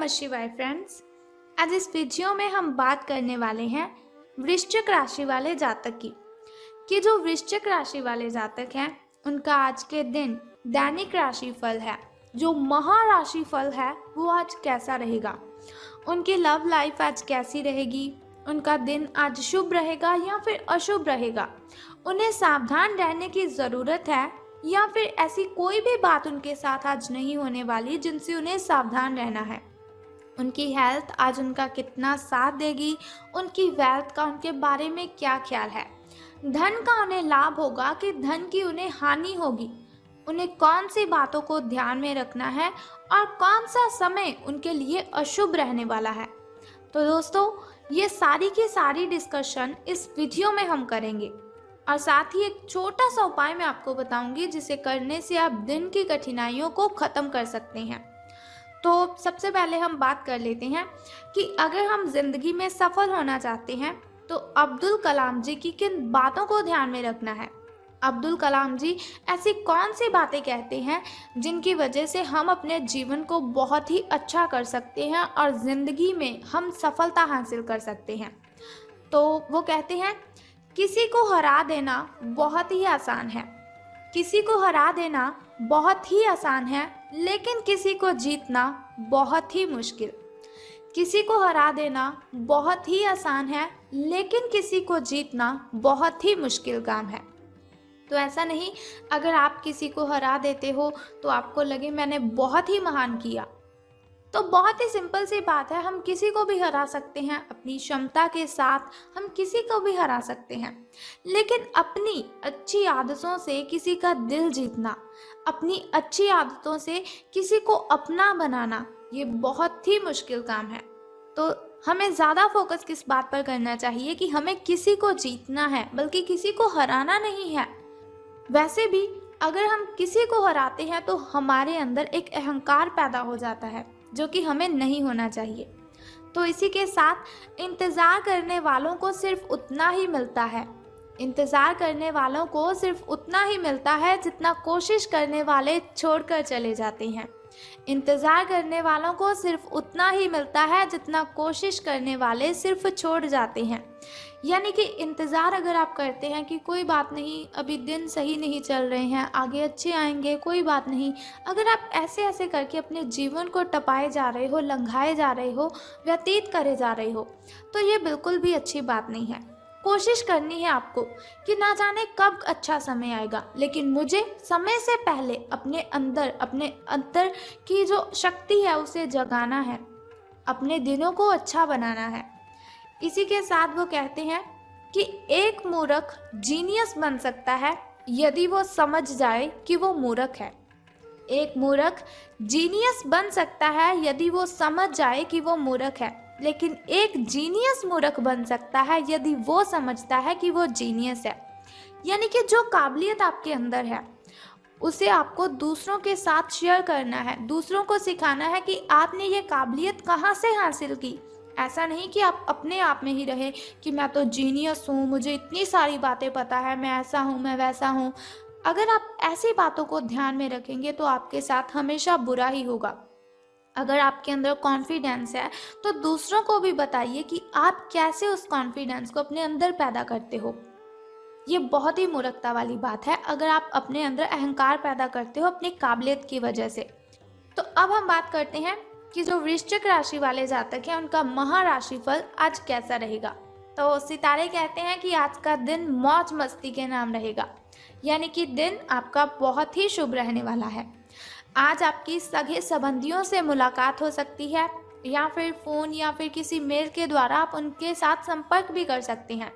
नमः शिवाय फ्रेंड्स। आज इस वीडियो में हम बात करने वाले हैं वृश्चिक राशि वाले जातक की कि जो वृश्चिक राशि वाले जातक हैं उनका आज के दिन दैनिक राशि फल है, जो महाराशि फल है वो आज कैसा रहेगा, उनकी लव लाइफ आज कैसी रहेगी, उनका दिन आज शुभ रहेगा या फिर अशुभ रहेगा, उन्हें सावधान रहने की ज़रूरत है या फिर ऐसी कोई भी बात उनके साथ आज नहीं होने वाली जिनसे उन्हें सावधान रहना है। उनकी हेल्थ आज उनका कितना साथ देगी, उनकी वेल्थ का उनके बारे में क्या ख्याल है, धन का उन्हें लाभ होगा कि धन की उन्हें हानि होगी, उन्हें कौन सी बातों को ध्यान में रखना है और कौन सा समय उनके लिए अशुभ रहने वाला है। तो दोस्तों, ये सारी की सारी डिस्कशन इस वीडियो में हम करेंगे और साथ ही एक छोटा सा उपाय मैं आपको बताऊंगी जिसे करने से आप दिन की कठिनाइयों को ख़त्म कर सकते हैं। तो सबसे पहले हम बात कर लेते हैं कि अगर हम जिंदगी में सफल होना चाहते हैं तो अब्दुल कलाम जी की किन बातों को ध्यान में रखना है। अब्दुल कलाम जी ऐसी कौन सी बातें कहते हैं जिनकी वजह से हम अपने जीवन को बहुत ही अच्छा कर सकते हैं और ज़िंदगी में हम सफलता हासिल कर सकते हैं। तो वो कहते हैं, किसी को हरा देना बहुत ही आसान है, किसी को हरा देना बहुत ही आसान है, लेकिन किसी को जीतना बहुत ही मुश्किल। किसी को हरा देना बहुत ही आसान है, लेकिन किसी को जीतना बहुत ही मुश्किल काम है। तो ऐसा नहीं, अगर आप किसी को हरा देते हो तो आपको लगे मैंने बहुत ही महान किया। तो बहुत ही सिंपल सी बात है, हम किसी को भी हरा सकते हैं, अपनी क्षमता के साथ हम किसी को भी हरा सकते हैं, लेकिन अपनी अच्छी आदतों से किसी का दिल जीतना, अपनी अच्छी आदतों से किसी को अपना बनाना, ये बहुत ही मुश्किल काम है। तो हमें ज़्यादा फोकस किस बात पर करना चाहिए कि हमें किसी को जीतना है, बल्कि किसी को हराना नहीं है। वैसे भी अगर हम किसी को हराते हैं तो हमारे अंदर एक अहंकार पैदा हो जाता है जो कि हमें नहीं होना चाहिए। तो इसी के साथ इंतज़ार करने वालों को सिर्फ उतना ही मिलता है, इंतज़ार करने वालों को सिर्फ उतना ही मिलता है जितना कोशिश करने वाले छोड़कर चले जाते हैं। इंतज़ार करने वालों को सिर्फ उतना ही मिलता है जितना कोशिश करने वाले सिर्फ छोड़ जाते हैं। यानी कि इंतज़ार अगर आप करते हैं कि कोई बात नहीं, अभी दिन सही नहीं चल रहे हैं, आगे अच्छे आएंगे, कोई बात नहीं, अगर आप ऐसे ऐसे करके अपने जीवन को टपाए जा रहे हो, लंघाए जा रहे हो, व्यतीत करे जा रहे हो, तो ये बिल्कुल भी अच्छी बात नहीं है। कोशिश करनी है आपको कि ना जाने कब अच्छा समय आएगा, लेकिन मुझे समय से पहले अपने अंदर की जो शक्ति है उसे जगाना है, अपने दिनों को अच्छा बनाना है। इसी के साथ वो कहते हैं कि एक मूर्ख जीनियस बन सकता है यदि वो समझ जाए कि वो मूर्ख है। एक मूर्ख जीनियस बन सकता है यदि वो समझ जाए कि वो मूर्ख है, लेकिन एक जीनियस मूर्ख बन सकता है यदि वो समझता है कि वो जीनियस है। यानी कि जो काबिलियत आपके अंदर है उसे आपको दूसरों के साथ शेयर करना है, दूसरों को सिखाना है कि आपने ये काबिलियत कहाँ से हासिल की। ऐसा नहीं कि आप अपने आप में ही रहे कि मैं तो जीनियस हूँ, मुझे इतनी सारी बातें पता है, मैं ऐसा हूँ, मैं वैसा हूँ। अगर आप ऐसी बातों को ध्यान में रखेंगे तो आपके साथ हमेशा बुरा ही होगा। अगर आपके अंदर कॉन्फिडेंस है तो दूसरों को भी बताइए कि आप कैसे उस कॉन्फिडेंस को अपने अंदर पैदा करते हो। ये बहुत ही मूर्खता वाली बात है अगर आप अपने अंदर अहंकार पैदा करते हो अपनी काबिलियत की वजह से। तो अब हम बात करते हैं कि जो वृश्चिक राशि वाले जातक हैं उनका महाराशि फल आज कैसा रहेगा। तो सितारे कहते हैं कि आज का दिन मौज मस्ती के नाम रहेगा, यानी कि दिन आपका बहुत ही शुभ रहने वाला है। आज आपकी सगे संबंधियों से मुलाकात हो सकती है या फिर फ़ोन या फिर किसी मेल के द्वारा आप उनके साथ संपर्क भी कर सकते हैं।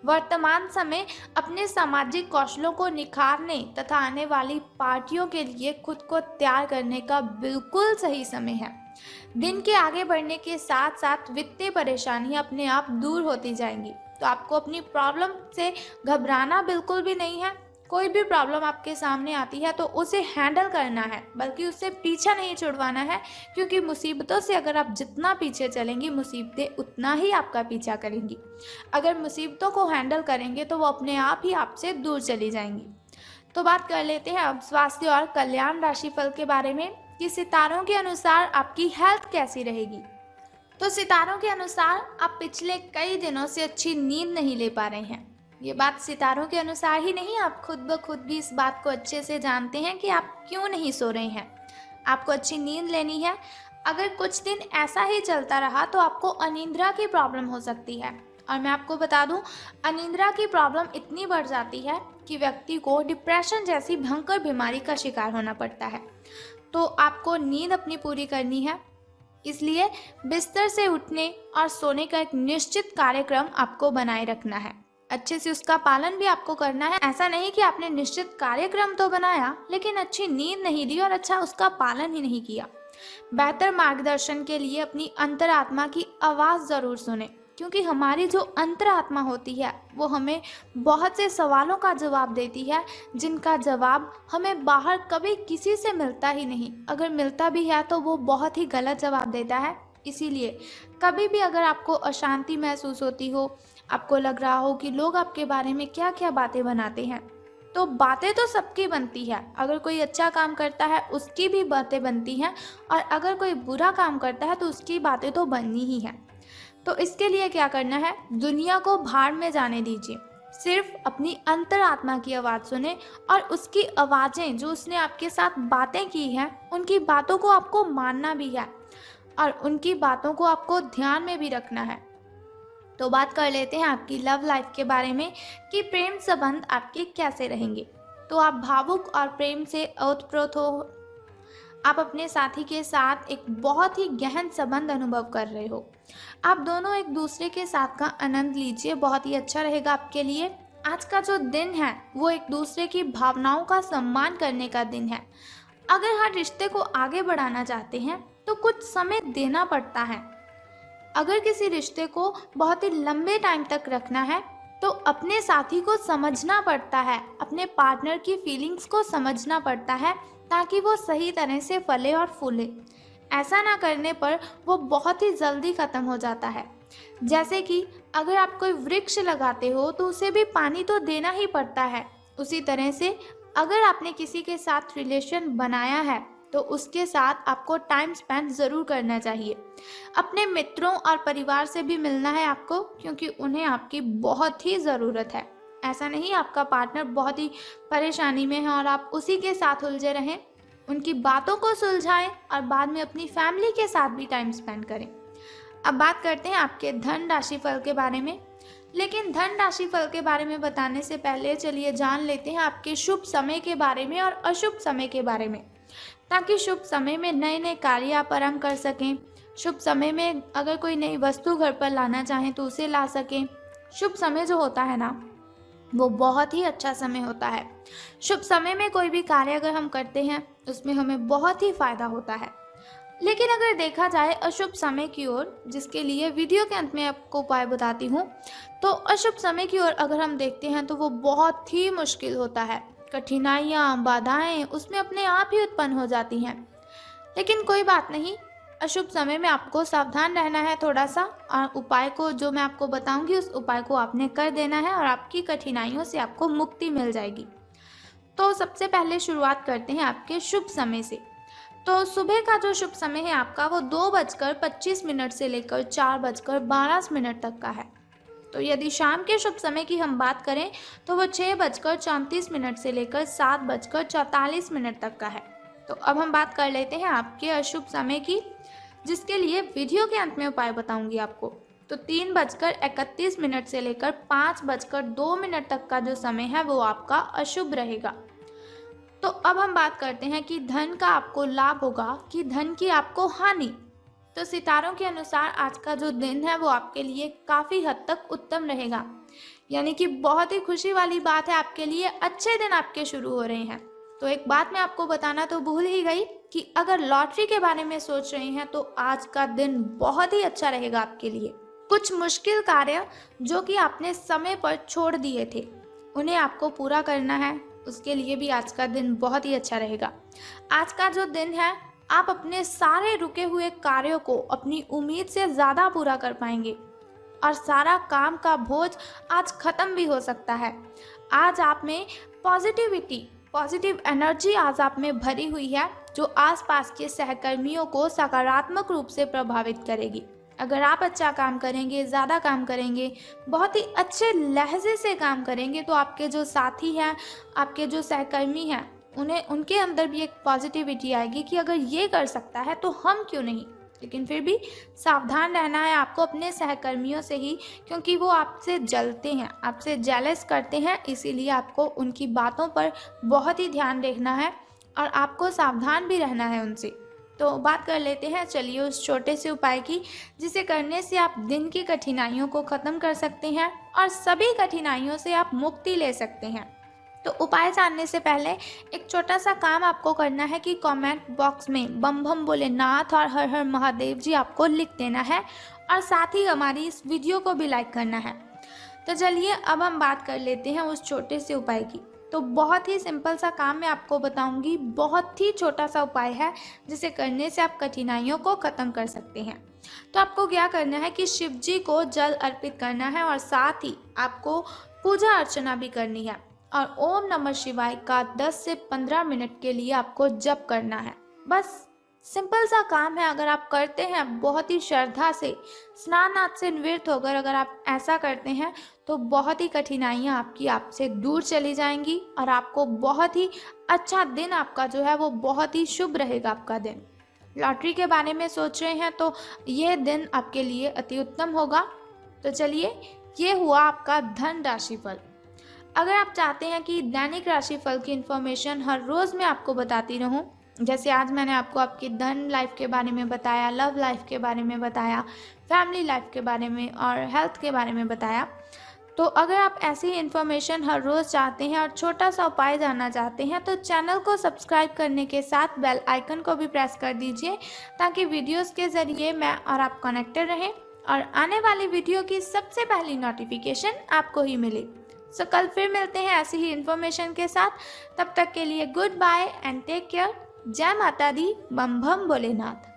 वर्तमान समय अपने सामाजिक कौशलों को निखारने तथा आने वाली पार्टियों के लिए खुद को तैयार करने का बिल्कुल सही समय है। दिन के आगे बढ़ने के साथ साथ वित्तीय परेशानियां अपने आप दूर होती जाएंगी। तो आपको अपनी प्रॉब्लम से घबराना बिल्कुल भी नहीं है। कोई भी प्रॉब्लम आपके सामने आती है तो उसे हैंडल करना है, बल्कि उससे पीछा नहीं छुड़वाना है, क्योंकि मुसीबतों से अगर आप जितना पीछे चलेंगी मुसीबतें उतना ही आपका पीछा करेंगी। अगर मुसीबतों को हैंडल करेंगे तो वो अपने आप ही आपसे दूर चली जाएंगी। तो बात कर लेते हैं अब स्वास्थ्य और कल्याण राशिफल के बारे में। कि सितारों के अनुसार आपकी हेल्थ कैसी रहेगी। तो सितारों के अनुसार आप पिछले कई दिनों से अच्छी नींद नहीं ले पा रहे हैं। ये बात सितारों के अनुसार ही नहीं, आप खुद ब खुद भी इस बात को अच्छे से जानते हैं कि आप क्यों नहीं सो रहे हैं। आपको अच्छी नींद लेनी है। अगर कुछ दिन ऐसा ही चलता रहा तो आपको अनिद्रा की प्रॉब्लम हो सकती है। और मैं आपको बता दूं, अनिद्रा की प्रॉब्लम इतनी बढ़ जाती है कि व्यक्ति को डिप्रेशन जैसी भयंकर बीमारी का शिकार होना पड़ता है। तो आपको नींद अपनी पूरी करनी है, इसलिए बिस्तर से उठने और सोने का एक निश्चित कार्यक्रम आपको बनाए रखना है। अच्छे से उसका पालन भी आपको करना है। ऐसा नहीं कि आपने निश्चित कार्यक्रम तो बनाया लेकिन अच्छी नींद नहीं ली और अच्छा उसका पालन ही नहीं किया। बेहतर मार्गदर्शन के लिए अपनी अंतरात्मा की आवाज़ ज़रूर सुने, क्योंकि हमारी जो अंतरात्मा होती है वो हमें बहुत से सवालों का जवाब देती है, जिनका जवाब हमें बाहर कभी किसी से मिलता ही नहीं। अगर मिलता भी है तो वो बहुत ही गलत जवाब देता है। इसीलिए कभी भी अगर आपको अशांति महसूस होती हो, आपको लग रहा हो कि लोग आपके बारे में क्या क्या बातें बनाते हैं, तो बातें तो सबकी बनती है। अगर कोई अच्छा काम करता है उसकी भी बातें बनती हैं, और अगर कोई बुरा काम करता है तो उसकी बातें तो बननी ही हैं। तो इसके लिए क्या करना है, दुनिया को भाड़ में जाने दीजिए। सिर्फ अपनी अंतरात्मा की आवाज़ सुने और उसकी आवाज़ें जो उसने आपके साथ बातें की हैं, उनकी बातों को आपको मानना भी है और उनकी बातों को आपको ध्यान में भी रखना है। तो बात कर लेते हैं आपकी लव लाइफ के बारे में कि प्रेम संबंध आपके कैसे रहेंगे। तो आप भावुक और प्रेम से ओतप्रोत हो। आप अपने साथी के साथ एक बहुत ही गहन संबंध अनुभव कर रहे हो। आप दोनों एक दूसरे के साथ का आनंद लीजिए, बहुत ही अच्छा रहेगा आपके लिए। आज का जो दिन है वो एक दूसरे की भावनाओं का सम्मान करने का दिन है। अगर हर रिश्ते को आगे बढ़ाना चाहते हैं तो कुछ समय देना पड़ता है। अगर किसी रिश्ते को बहुत ही लंबे टाइम तक रखना है तो अपने साथी को समझना पड़ता है, अपने पार्टनर की फीलिंग्स को समझना पड़ता है, ताकि वो सही तरह से फले और फूले। ऐसा ना करने पर वो बहुत ही जल्दी ख़त्म हो जाता है। जैसे कि अगर आप कोई वृक्ष लगाते हो तो उसे भी पानी तो देना ही पड़ता है। उसी तरह से अगर आपने किसी के साथ रिलेशन बनाया है तो उसके साथ आपको टाइम स्पेंड ज़रूर करना चाहिए। अपने मित्रों और परिवार से भी मिलना है आपको, क्योंकि उन्हें आपकी बहुत ही ज़रूरत है। ऐसा नहीं आपका पार्टनर बहुत ही परेशानी में है और आप उसी के साथ उलझे रहें। उनकी बातों को सुलझाएं और बाद में अपनी फैमिली के साथ भी टाइम स्पेंड करें। अब बात करते हैं आपके धन राशि फल के बारे में। लेकिन धन राशि फल के बारे में बताने से पहले चलिए जान लेते हैं आपके शुभ समय के बारे में और अशुभ समय के बारे में, ताकि शुभ समय में नए नए कार्य आप आरंभ कर सकें। शुभ समय में अगर कोई नई वस्तु घर पर लाना चाहें तो उसे ला सकें। शुभ समय जो होता है ना, वो बहुत ही अच्छा समय होता है। शुभ समय में कोई भी कार्य अगर हम करते हैं उसमें हमें बहुत ही फायदा होता है। लेकिन अगर देखा जाए अशुभ समय की ओर, जिसके लिए वीडियो के अंत में आपको उपाय बताती हूँ, तो अशुभ समय की ओर अगर हम देखते हैं तो वो बहुत ही मुश्किल होता है। कठिनाइयाँ, बाधाएं उसमें अपने आप ही उत्पन्न हो जाती हैं। लेकिन कोई बात नहीं, अशुभ समय में आपको सावधान रहना है थोड़ा सा, और उपाय को जो मैं आपको बताऊंगी उस उपाय को आपने कर देना है और आपकी कठिनाइयों से आपको मुक्ति मिल जाएगी। तो सबसे पहले शुरुआत करते हैं आपके शुभ समय से। तो सुबह का जो शुभ समय है आपका वो 2:25 से लेकर 4:12 तक का है। तो यदि शाम के शुभ समय की हम बात करें तो वो 6:34 से लेकर 7:44 तक का है। तो अब हम बात कर लेते हैं आपके अशुभ समय की, जिसके लिए वीडियो के अंत में उपाय बताऊंगी आपको। तो 3:31 से लेकर 5:02 तक का जो समय है वो आपका अशुभ रहेगा। तो अब हम बात करते हैं कि धन का आपको लाभ होगा कि धन की आपको हानि। तो सितारों के अनुसार आज का जो दिन है वो आपके लिए काफ़ी हद तक उत्तम रहेगा, यानी कि बहुत ही खुशी वाली बात है आपके लिए, अच्छे दिन आपके शुरू हो रहे हैं। तो एक बात मैं आपको बताना तो भूल ही गई कि अगर लॉटरी के बारे में सोच रहे हैं तो आज का दिन बहुत ही अच्छा रहेगा आपके लिए। कुछ मुश्किल कार्य जो कि आपने समय पर छोड़ दिए थे उन्हें आपको पूरा करना है, उसके लिए भी आज का दिन बहुत ही अच्छा रहेगा। आज का जो दिन है आप अपने सारे रुके हुए कार्यों को अपनी उम्मीद से ज़्यादा पूरा कर पाएंगे और सारा काम का बोझ आज ख़त्म भी हो सकता है। आज आप में पॉजिटिव एनर्जी आज आप में भरी हुई है जो आसपास के सहकर्मियों को सकारात्मक रूप से प्रभावित करेगी। अगर आप अच्छा काम करेंगे, ज़्यादा काम करेंगे, बहुत ही अच्छे लहजे से काम करेंगे तो आपके जो साथी हैं, आपके जो सहकर्मी हैं, उनके अंदर भी एक पॉजिटिविटी आएगी कि अगर ये कर सकता है तो हम क्यों नहीं। लेकिन फिर भी सावधान रहना है आपको अपने सहकर्मियों से ही, क्योंकि वो आपसे जलते हैं, आपसे जेलस करते हैं, इसीलिए आपको उनकी बातों पर बहुत ही ध्यान रखना है और आपको सावधान भी रहना है उनसे। तो बात कर लेते हैं चलिए उस छोटे से उपाय की, जिसे करने से आप दिन की कठिनाइयों को ख़त्म कर सकते हैं और सभी कठिनाइयों से आप मुक्ति ले सकते हैं। तो उपाय जानने से पहले एक छोटा सा काम आपको करना है कि कमेंट बॉक्स में बम बम भोलेनाथ और हर हर महादेव जी आपको लिख देना है और साथ ही हमारी इस वीडियो को भी लाइक करना है। तो चलिए अब हम बात कर लेते हैं उस छोटे से उपाय की। तो बहुत ही सिंपल सा काम मैं आपको बताऊंगी, बहुत ही छोटा सा उपाय है जिसे करने से आप कठिनाइयों को ख़त्म कर सकते हैं। तो आपको क्या करना है कि शिव जी को जल अर्पित करना है और साथ ही आपको पूजा अर्चना भी करनी है और ओम नमः शिवाय का 10 से 15 मिनट के लिए आपको जप करना है। बस सिंपल सा काम है, अगर आप करते हैं बहुत ही श्रद्धा से, स्नान आदि से निवृत्त होकर अगर आप ऐसा करते हैं तो बहुत ही कठिनाइयाँ आपकी आपसे दूर चली जाएंगी और आपको बहुत ही अच्छा दिन आपका जो है वो बहुत ही शुभ रहेगा आपका दिन। लॉटरी के बारे में सोच रहे हैं तो ये दिन आपके लिए अति उत्तम होगा। तो चलिए ये हुआ आपका धन राशिफल। अगर आप चाहते हैं कि दैनिक राशिफल की इन्फॉर्मेशन हर रोज़ मैं आपको बताती रहूं, जैसे आज मैंने आपको आपकी धन लाइफ के बारे में बताया, लव लाइफ के बारे में बताया, फैमिली लाइफ के बारे में और हेल्थ के बारे में बताया, तो अगर आप ऐसी इन्फॉर्मेशन हर रोज़ चाहते हैं और छोटा सा उपाय जानना चाहते हैं तो चैनल को सब्सक्राइब करने के साथ बेल आइकन को भी प्रेस कर दीजिए ताकि वीडियोस के ज़रिए मैं और आप कनेक्टेड रहें और आने वाली वीडियो की सबसे पहली नोटिफिकेशन आपको ही मिले। सो कल फिर मिलते हैं ऐसी ही इन्फॉर्मेशन के साथ। तब तक के लिए goodbye and take care. जय माता दी, बम बम भोलेनाथ।